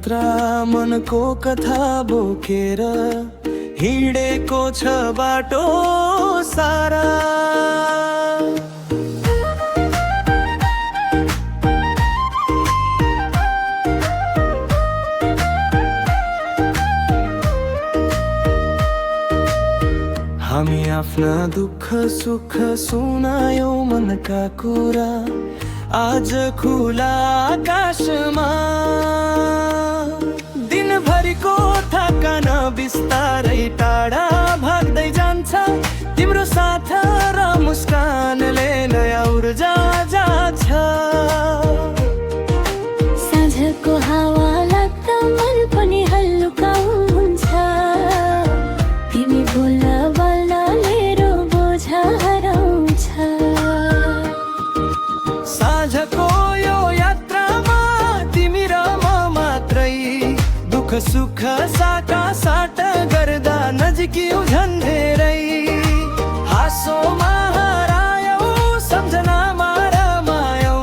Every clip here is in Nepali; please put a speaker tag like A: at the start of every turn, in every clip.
A: यात्रा मनको कथा बोकेर हिँडेको छ बाटो सारा। हामी आफ्ना दुःख सुख सुनायौं मनका कुरा आज खुला आकाशमा। दिनभरिको थकान बिस्तारै टाढा भाग्दै जान्छ, तिम्रो साथ र मुस्कानले नयाँ ऊर्जा जान्छ।
B: साँझको हावा लाग्दा मन पनि हल्लुका हुन्छ, तिमी बोल्दा बोल्दा मेरो बोझा हराउँछ।
A: साँझको यो यात्रामा तिमी र म मात्रै, दुःख सुख साटा साट गर्दा नजिकियौ झन् धेरै। हाँसोमा हरायौ सम्झनामा रमायौ,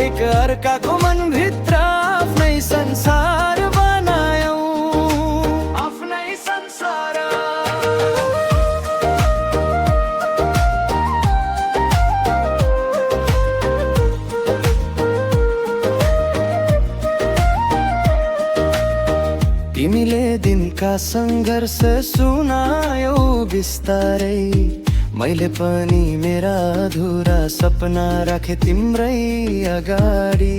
A: एक अर्काको मनभित्र आफ्नै संसार बनायौ, आफ्नै संसार। तिमीले दिनका सङ्घर्ष सुनायौ बिस्तारै, मैले पनि मेरा अधुरा सपना राखे तिम्रै अगाडि।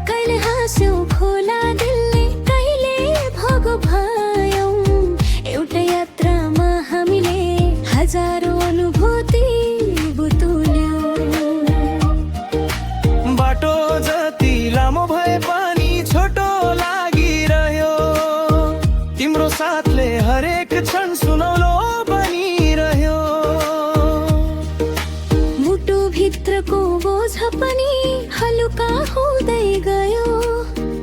B: कहिले हाँस्यौ खोला दिलले, कहिले भगो भयौ, एउटा यात्रामा हामीले हजारौं अनुभूति बुतुल्यौ।
A: बाटो जति लामो भए पनि छोटो लागिरह्यो, तिम्रो साथले हरेक क्षण सुनौलो बनिरह्यो।
B: मुटु भित्रको बोझ पनि हलुका हुँदै गयो,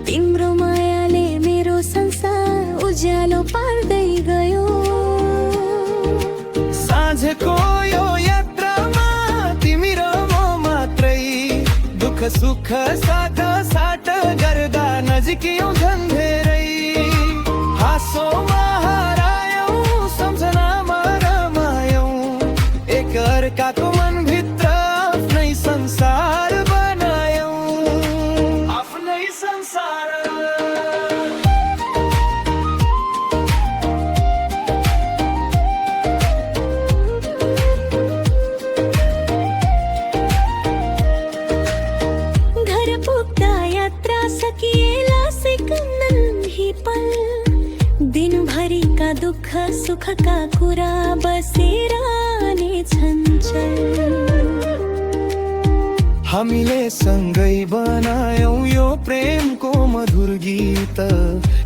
B: तिम्रो मायाले मेरो संसार उज्यालो पार्दै गयो।
A: साँझको यो यात्रामा तिमी र म मात्रै, दुःख सुख साथ साट गर्दा नजिकियौ झन् धेरै। हाँसोमा हरायौ सम्झनामा रमायौ, एक अर्काको मनभित्र आफ्नै संसार बनायौ, आफ्नै संसार।
B: घर पुग्दा यात्रा सकिएला सिकन्दन ही पल, दिनभरिका दुःख सुखका कुरा बसेर आने छन्।
A: हामीले सँगै बनायौं यो प्रेमको मधुर गीत,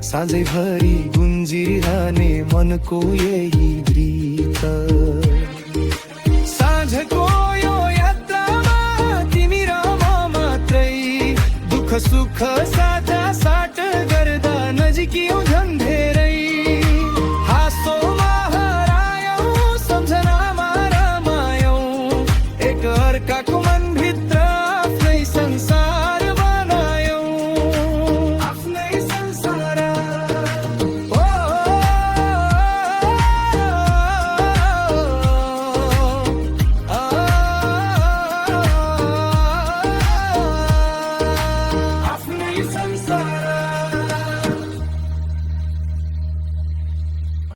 A: साँझैभरि गुन्जिरहने मनको यही गीत। साँझको यो यात्रामा तिमी र म मात्रै, दुःख सुख साथ